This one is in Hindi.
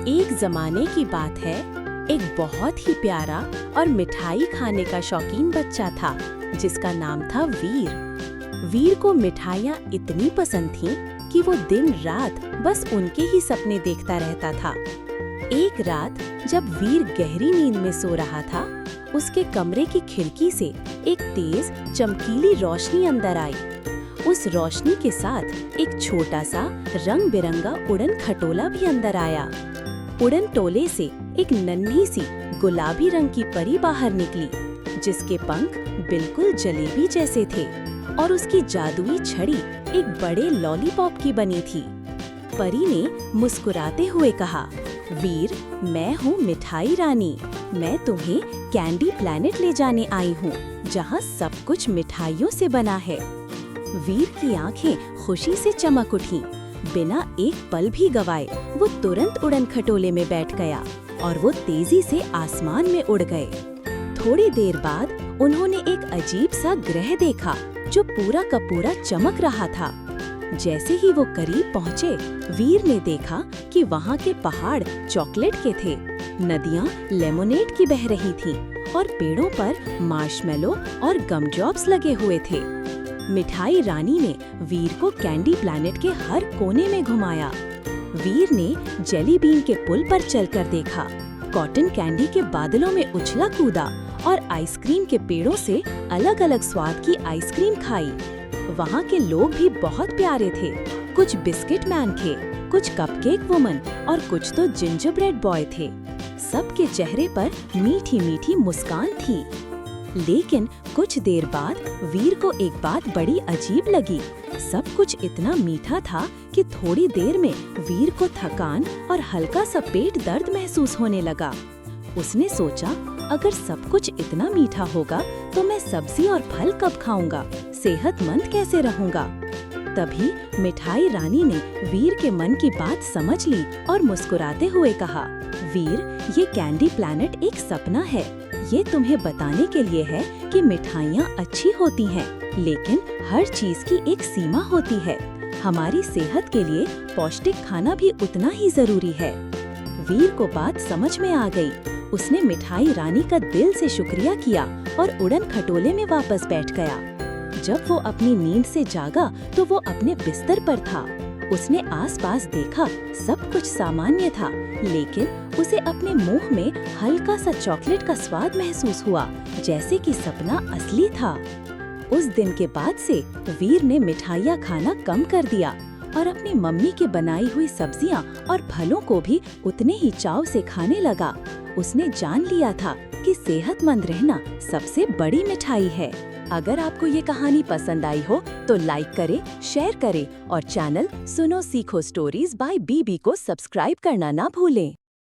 एक जमाने की बात है, एक बहुत ही प्यारा और मिठाई खाने का शौकीन बच्चा था जिसका नाम था वीर। वीर को मिठाइयाँ इतनी पसंद थीं कि वो दिन रात बस उनके ही सपने देखता रहता था। एक रात जब वीर गहरी नींद में सो रहा था, उसके कमरे की खिड़की से एक तेज चमकीली रोशनी अंदर आई। उस रोशनी के साथ एक छोटा सा रंग बिरंगा उड़न खटोला भी अंदर आया। उड़न टोले से एक नन्ही सी गुलाबी रंग की परी बाहर निकली, जिसके पंख बिल्कुल जलेबी जैसे थे और उसकी जादुई छड़ी एक बड़े लॉलीपॉप की बनी थी। परी ने मुस्कुराते हुए कहा, वीर, मैं हूँ मिठाई रानी। मैं तुम्हें कैंडी प्लैनेट ले जाने आई हूँ, जहाँ सब कुछ मिठाइयों से बना है। वीर की आंखें खुशी से चमक उठीं। बिना एक पल भी गवाए वो तुरंत उड़न खटोले में बैठ गया और वो तेजी से आसमान में उड़ गए। थोड़ी देर बाद उन्होंने एक अजीब सा ग्रह देखा जो पूरा का पूरा चमक रहा था। जैसे ही वो करीब पहुँचे, वीर ने देखा कि वहाँ के पहाड़ चॉकलेट के थे, नदियाँ लेमोनेड की बह रही थीं और पेड़ों पर मार्शमेलो और गमड्रॉप्स लगे हुए थे। मिठाई रानी ने वीर को कैंडी प्लैनेट के हर कोने में घुमाया। वीर ने जेली बीन के पुल पर चलकर देखा, कॉटन कैंडी के बादलों में उछला कूदा और आइसक्रीम के पेड़ों से अलग अलग स्वाद की आइसक्रीम खाई। वहाँ के लोग भी बहुत प्यारे थे। कुछ बिस्किट मैन थे, कुछ कपकेक वुमन और कुछ तो जिंजरब्रेड बॉय थे। सबके चेहरे पर मीठी मीठी मुस्कान थी। लेकिन कुछ देर बाद वीर को एक बात बड़ी अजीब लगी। सब कुछ इतना मीठा था कि थोड़ी देर में वीर को थकान और हल्का सा पेट दर्द महसूस होने लगा। उसने सोचा, अगर सब कुछ इतना मीठा होगा तो मैं सब्जी और फल कब खाऊंगा, सेहतमंद कैसे रहूंगा। तभी मिठाई रानी ने वीर के मन की बात समझ ली और मुस्कुराते हुए कहा, वीर, ये कैंडी प्लैनेट एक सपना है। ये तुम्हें बताने के लिए है कि मिठाइयाँ अच्छी होती हैं, लेकिन हर चीज की एक सीमा होती है। हमारी सेहत के लिए पौष्टिक खाना भी उतना ही जरूरी है। वीर को बात समझ में आ गई। उसने मिठाई रानी का दिल से शुक्रिया किया और उड़न खटोले में वापस बैठ गया। जब वो अपनी नींद से जागा तो वो अपने बिस्तर पर था। उसने आसपास देखा, सब कुछ सामान्य था, लेकिन उसे अपने मुंह में हल्का सा चॉकलेट का स्वाद महसूस हुआ, जैसे कि सपना असली था। उस दिन के बाद से वीर ने मिठाइयाँ खाना कम कर दिया और अपनी मम्मी के बनाई हुई सब्जियाँ और फलों को भी उतने ही चाव से खाने लगा। उसने जान लिया था कि सेहतमंद रहना सबसे बड़ी मिठाई है। अगर आपको ये कहानी पसंद आई हो तो लाइक करें, शेयर करें और चैनल सुनो सीखो स्टोरीज बाय बीबी को सब्सक्राइब करना ना भूलें।